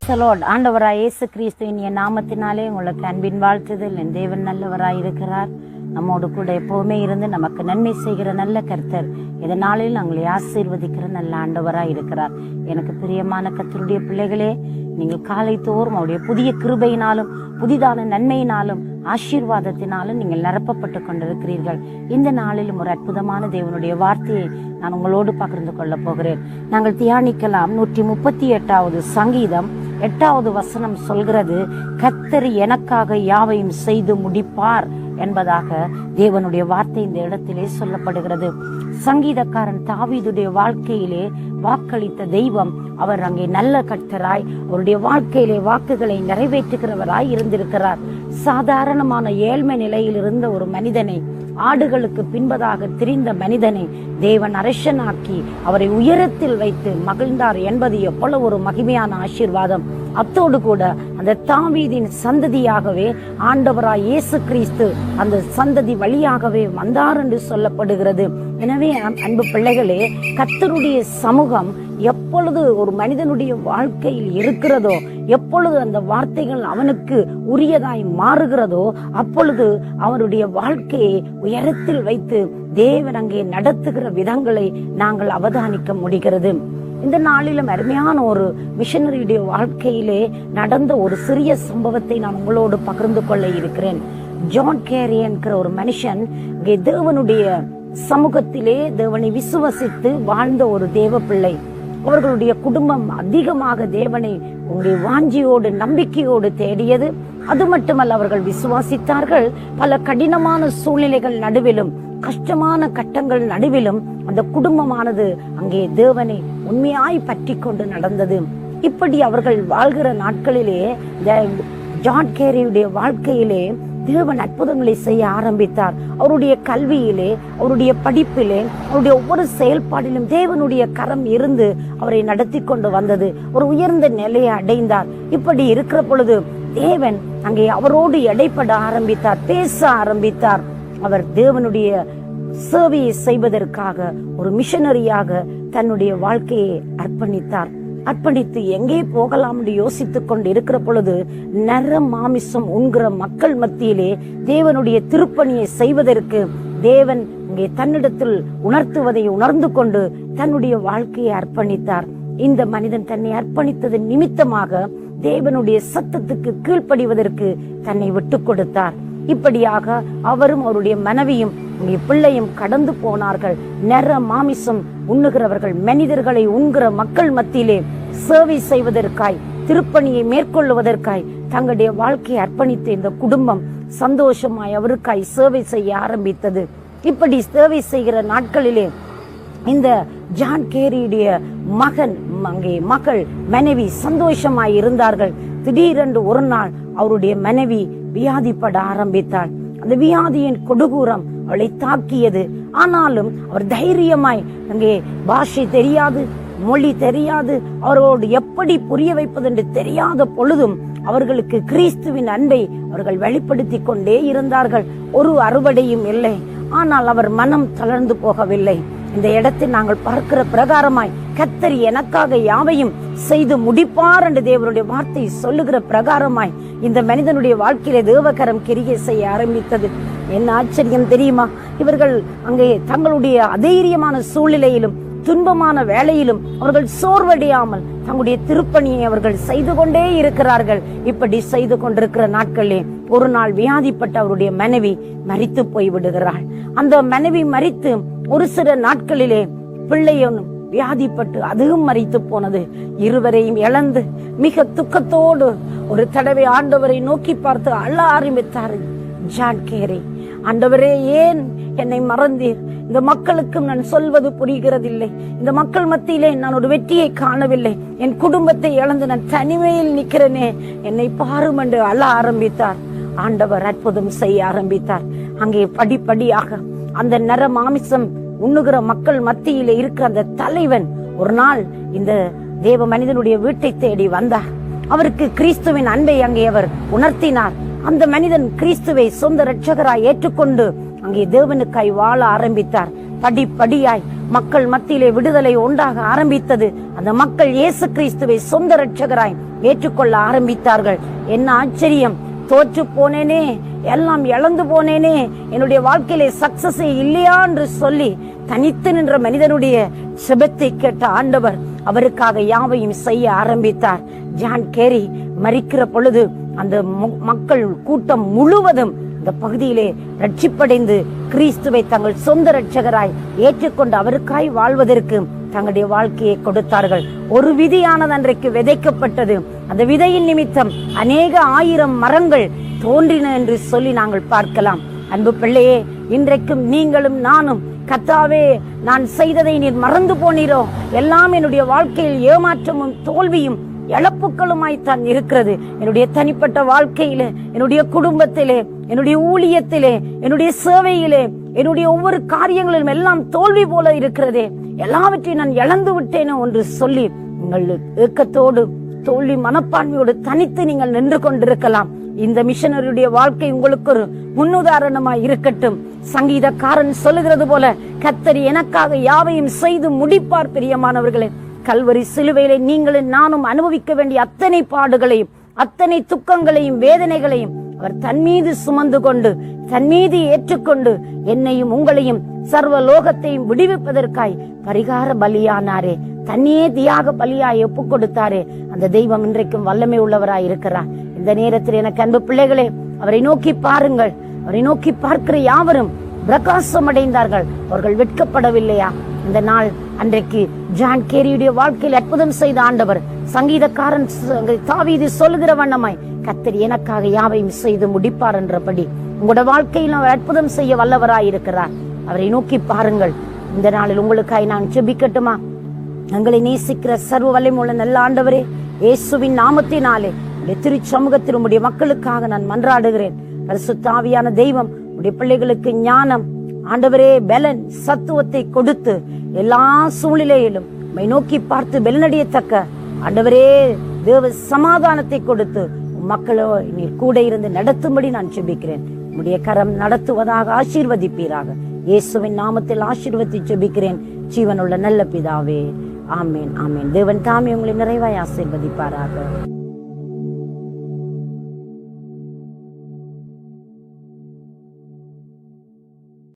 Praise the Lord. ஆண்டவராய் இயேசு கிறிஸ்துவின் என் நாமத்தினாலே உங்களுக்கு அன்பின் வாழ்த்துதல். என் தேவன் நல்லவராய் இருக்கிறார். நம்மோடு கூட எப்பவுமே இருந்து நமக்கு நன்மை செய்கிற நல்ல கர்த்தர். இதனாலே நாங்களை ஆசீர்வதிக்கிற நல்ல ஆண்டவராய் இருக்கிறார். எனக்கு பிரியமான கர்த்தருடைய பிள்ளைகளே, நீங்கள் காலை தோறும் அவருடைய புதிய கிருபையினாலும் புதிதான நன்மையினாலும் ஆசீர்வாதத்தினாலும் நீங்கள் நிரப்பப்பட்டு கொண்டிருக்கிறீர்கள். இந்த நாளிலும் ஒரு அற்புதமான தேவனுடைய வார்த்தையை நான் உங்களோடு பகிர்ந்து கொள்ள போகிறேன். நாங்கள் தியானிக்கலாம். 138வது சங்கீதம் 8வது வசனம் சொல்கிறது, கர்த்தர் எனக்காக யாவையும் செய்து முடிப்பார் என்பதாக தேவனுடைய வார்த்தை இந்த இடத்திலே சொல்லப்படுகிறது. சங்கீதக்காரன் தாவீதுடைய வாழ்க்கையிலே வாக்களித்த தெய்வம் அவர் அங்கே நல்ல கர்த்தராய் அவருடைய வாழ்க்கையிலே வாக்குகளை நிறைவேற்றுகிறவராய் இருந்திருக்கிறார். சாதாரணமான ஏழ்மை நிலையில் இருந்த ஒரு மனிதனை, ஆடுகளுக்கு பின்பதாக திரிந்த மனிதனை தேவன் அரசனாக்கி அவரை உயரத்தில் வைத்து மகிழ்ந்தார் என்பது எவ்வளவு ஒரு மகிமையான ஆசீர்வாதம். அத்தோடு கூட அந்த தாவீதின் சந்ததியாகவே ஆண்டவராய் இயேசு கிறிஸ்து அந்த சந்ததி வழியாகவே வந்தார் என்று சொல்லப்படுகிறது. எனவே அன்பு பிள்ளைகளே, கர்த்தருடைய சமூகம் எப்பொழுது ஒரு மனிதனுடைய வாழ்க்கையில் இருக்கிறதோ, எப்பொழுது அந்த வார்த்தைகள் அவனுக்கு உரியதாய் மாறுகிறதோ, அப்பொழுது அவருடைய வாழ்க்கையை உயரத்தில் வைத்து தேவன் அங்கே நடத்துகிற விதங்களை நாங்கள் அவதானிக்க முடிகிறது. இந்த நாளிலும் அருமையான ஒரு மிஷனரியுடைய வாழ்க்கையிலே நடந்த ஒரு சிறிய சம்பவத்தை நான் உங்களோடு பகிர்ந்து கொள்ள இருக்கிறேன். ஜான் கேரி என்கிற ஒரு மனுஷன் தேவனுடைய சமூகத்திலே தேவனை விசுவசித்து வாழ்ந்த ஒரு தேவ பிள்ளை. அவர்களுடைய குடும்பம் அதிகமாக தேவனை உங்களுடைய வாஞ்சியோடு நம்பிக்கையோடு தேடியது. அது மட்டுமல்ல, அவர்கள் விசுவாசித்தார்கள். பல கடினமான சூழ்நிலைகள் நடுவிலும், கஷ்டமான கட்டங்கள் நடுவிலும் அந்த குடும்பமானது அங்கே தேவனை உண்மையாய் பற்றி கொண்டு நடந்தது. இப்படி அவர்கள் வாழ்கிற நாட்களிலே ஜான் கேரியுடைய வாழ்க்கையிலே தேவன் அற்புதங்களை செய்ய ஆரம்பித்தார். அவருடைய கல்வியிலே, அவருடைய படிப்பிலே, அவருடைய ஒவ்வொரு செயல்பாடிலும் தேவனுடைய கரம் இருந்து அவரை நடத்தி கொண்டு வந்தது. ஒரு உயர்ந்த நிலையை அடைந்தார். இப்படி இருக்கிற பொழுது தேவன் அங்கே அவரோடு எடைப்பட ஆரம்பித்தார், பேச ஆரம்பித்தார். அவர் தேவனுடைய சேவையை செய்வதற்காக ஒரு மிஷனரியாக தன்னுடைய வாழ்க்கையை அர்ப்பணித்து எங்கே போகலாம் என்று யோசித்துக் கொண்டு இருக்கிற பொழுது நர மாமிசம் உண்கிற மக்கள் மத்தியிலே தேவனுடைய திருப்பணியை செய்வதற்கு தேவன் இங்கே தன்னிடத்தில் உணர்த்துவதை உணர்ந்து கொண்டு தன்னுடைய வாழ்க்கையை அர்ப்பணித்தார். இந்த மனிதன் தன்னை அர்ப்பணித்தது நிமித்தமாக தேவனுடைய சத்தத்துக்கு கீழ்ப்படிவதற்கு தன்னை விட்டு கொடுத்தார். இப்படியாக அவரும் அவருடைய மனைவியும் பிள்ளையும் கடந்து போனார்கள். நர மாமிசம் உண்ணுகிறவர்கள், மனிதர்களை உண்கிற மக்கள் மத்தியிலே சேவை செய்வதற்காய், திருப்பணியை மேற்கொள்வதற்காய் தங்களுடைய வாழ்க்கையை அர்ப்பணித்த இந்த குடும்பம் சந்தோஷமாய் அவருக்காய் சேவை செய்ய ஆரம்பித்தது. இப்படி சேவை செய்கிற நாட்களிலே இந்த ஜான் கேரியுடைய மகள் மனைவி சந்தோஷமாய் இருந்தார்கள். திடீரென்று ஒரு நாள் அவருடைய மனைவி வியாதிப்பட ஆரம்பித்தாள். அந்த வியாதியின் கொடூரம் அவளை தாக்கியது. ஆனாலும் அவர் தைரியமாய், அங்கே பாஷை தெரியாது, மொழி தெரியாது, அவரோடு எப்படி புரிய வைப்பது என்று தெரியாத பொழுதும் அவர்களுக்கு கிறிஸ்துவின் அன்பை அவர்கள் வெளிப்படுத்தி கொண்டே இருந்தார்கள். ஒரு அறுவடையும் இல்லை. ஆனால் அவர் மனம் தளர்ந்து போகவில்லை. இந்த இடத்தில் நாங்கள் பார்க்கிற பிரகாரமாய் கர்த்தர் எனக்காக யாவையும் செய்து முடிப்பார் என்று தேவனுடைய வார்த்தை சொல்லுகிற பிரகாரமாய் இந்த மனிதனுடைய வாழ்க்கையிலே தேவகரம் கிரியை செய்ய ஆரம்பித்தது. என்ன ஆச்சரியம் தெரியுமா? இவர்கள் அங்கே தங்களுடைய அதைரியமான சூழ்நிலையிலும் துன்பமான வேளையிலும் அவர்கள் சோர்வடையாமல் தங்களுடைய திருப்பணியை அவர்கள் செய்து கொண்டே இருக்கிறார்கள். இப்படி செய்து கொண்டிருக்கிற நாட்களிலே ஒரு நாள் வியாதிப்பட்ட அவருடைய மனைவி மரித்து போய் விடுகிறாள். அந்த மனைவி மரித்து ஒரு சில நாட்களிலே பிள்ளையும் வியாதிப்பட்டு அதுவும் மரித்து போனது. இருவரையும் இழந்து மிக துக்கத்தோடு ஒரு தடவை ஆண்டவரை நோக்கி பார்த்து அழ ஆரம்பித்தார் ஜான் கேரி. ஆண்டவரே, ஏன் என்னை மறந்தீர்? இந்த மக்களுக்கும் நான் சொல்வது புரிகிறதில்லை. இந்த மக்கள் மத்தியிலே நான் ஒரு வெற்றியை காணவில்லை. என் குடும்பத்தை இழந்து நான் தனிமையில் நிற்கிறேனே, என்னை பாரும் என்று அழ ஆரம்பித்தார். ஆண்டவர் அற்புதம் செய்ய ஆரம்பித்தார். அங்கே படிப்படியாக அந்த நர மாமிசம் உண்ணுகிற மக்கள் மத்தியிலே இருக்கிற அந்த தலைவன் ஒரு நாள் இந்த தேவ மனிதனுடைய வீட்டை தேடி வந்தார். அவருக்கு கிறிஸ்துவின் அன்பை அங்கே அவர் உணர்த்தினார். அந்த மனிதன் கிறிஸ்துவை சொந்த இரட்சகராய் ஏற்றுக்கொண்டு அங்கே தேவனுக்காய் வாழ ஆரம்பித்தார். படிப்படியாய் மக்கள் மத்தியிலே விடுதலை உண்டாக ஆரம்பித்தது. அந்த மக்கள் இயேசு கிறிஸ்துவை சொந்த இரட்சகராய் ஏற்றுக்கொள்ள ஆரம்பித்தார்கள். என்ன ஆச்சரியம்! தோற்று போனேனே, எல்லாம் இழந்து போனேனே, என்னுடைய வாழ்க்கையிலே சக்சஸ் இல்லையா என்று சொல்லி தனித்து நின்ற மனிதனுடைய செபத்தை கேட்ட ஆண்டவர் அவருக்காக யாவையும் செய்ய ஆரம்பித்தார். ஜான் கேரி மரிக்கிற பொழுது அந்த மக்கள் கூட்டம் முழுவதும் இந்த பகுதியிலே ரட்சிப்படைந்து கிறிஸ்துவை தங்கள் சொந்த இரட்சகராய் ஏற்றுக்கொண்டு அவருக்காய் வாழ்வதற்கு தங்களுடைய வாழ்க்கையை கொடுத்தார்கள். ஒரு விதையானது அன்றைக்கு விதைக்கப்பட்டது. அந்த விதையின் நிமித்தம் அநேக ஆயிரம் மரங்கள் தோன்றின என்று சொல்லி நாங்கள் பார்க்கலாம். அன்பு பிள்ளையே, இன்றைக்கும் நீங்களும் நானும், கர்த்தாவே, நான் செய்ததை நீர் மறந்து போனீரோ, எல்லாம் என்னுடைய வாழ்க்கையில் ஏமாற்றமும் தோல்வியும் இழப்புக்களுமாய்த்தான் இருக்கிறது. என்னுடைய தனிப்பட்ட வாழ்க்கையிலே, என்னுடைய குடும்பத்திலே, என்னுடைய ஊழியத்திலே, என்னுடைய சேவையிலே, என்னுடைய ஒவ்வொரு காரியங்களிலும் எல்லாம் தோல்வி போல இருக்கிறதே, எல்லாவற்றையும் நான் இழந்து விட்டேனோ என்று சொல்லி நீங்கள் ஏக்கத்தோடு தோல்வி மனப்பான்மையோடு தனித்து நீங்கள் நின்று கொண்டிருக்கலாம். இந்த மிஷனருடைய வாழ்க்கை உங்களுக்கு ஒரு முன்னுதாரணமாய் இருக்கட்டும். சங்கீதக்காரன் சொல்லுகிறது போல, கர்த்தர் எனக்காக யாவையும் செய்து முடிப்பார். பிரியமானவர்களே, கல்வரி சிலுவையிலே நீங்களும் நானும் அனுபவிக்க வேண்டிய அத்தனை பாடுகளையும் அத்தனை துக்கங்களையும் வேதனைகளையும் அவர் தன் மீது சுமந்து கொண்டு தன் மீது ஏற்றுக்கொண்டு என்னையும் உங்களையும் சர்வ லோகத்தையும் விடுவிப்பதற்காய் பரிகார பலியானாரே, தன்னையே தியாக பலியாய் ஒப்பு கொடுத்தாரே, அந்த தெய்வம் இன்றைக்கும் வல்லமை உள்ளவராய் இருக்கிறார். இந்த நேரத்தில் எனக்கு அன்பு பிள்ளைகளே, அவரை நோக்கி பாருங்கள். அவரை நோக்கி பார்க்கிற யாவரும் பிரகாசம் அடைந்தார்கள். அவர்கள் வெட்கப்படவில்லையா? இந்த நாள் அன்றைக்கு ஜான் கேரியுடைய வாழ்க்கையில் அற்புதம் செய்த ஆண்டவர் சங்கீதக்காரன் தாவீது சொல்லுகிற வண்ணமாய் கர்த்தர் எனக்காக யாவையும் செய்து முடிப்பார் என்றபடி உங்களோட வாழ்க்கையில் அவர் அற்புதம் செய்ய வல்லவராய் இருக்கிறார். அவரை நோக்கி பாருங்கள். இந்த நாளில் உங்களுக்காய் நான் ஜெபிக்கட்டுமா? எங்களை நேசிக்கிற சர்வ வல்லமையுள்ள நல்ல ஆண்டவரே, இயேசுவின் நாமத்தினாலே திருச்சமூகத்தில் உம்முடைய மக்களுக்காக நான் மன்றாடுகிறேன். பரிசுத்த ஆவியான தெய்வம் உடைய பிள்ளைகளுக்கு ஞானம், ஆண்டவரே, பலன், சத்துவத்தை கொடுத்து எல்லா சூழ்நிலையிலும் உம்மை நோக்கி பார்த்து பலனடையத்தக்க ஆண்டவரே தேவ சமாதானத்தை கொடுத்து மக்களோ நீர் கூட இருந்து நடத்தும்படி நான் ஜெபிக்கிறேன். உம்முடைய கரம் நடத்துவதாக ஆசீர்வதிப்பீராக. இயேசுவின் நாமத்தில் ஆசீர்வதி ஜெபிக்கிறேன் ஜீவனுள்ள நல்ல பிதாவே. ஆமேன், ஆமேன். தேவன் தாமே உங்களை நிறைவாய் ஆசீர்வதிப்பாராக.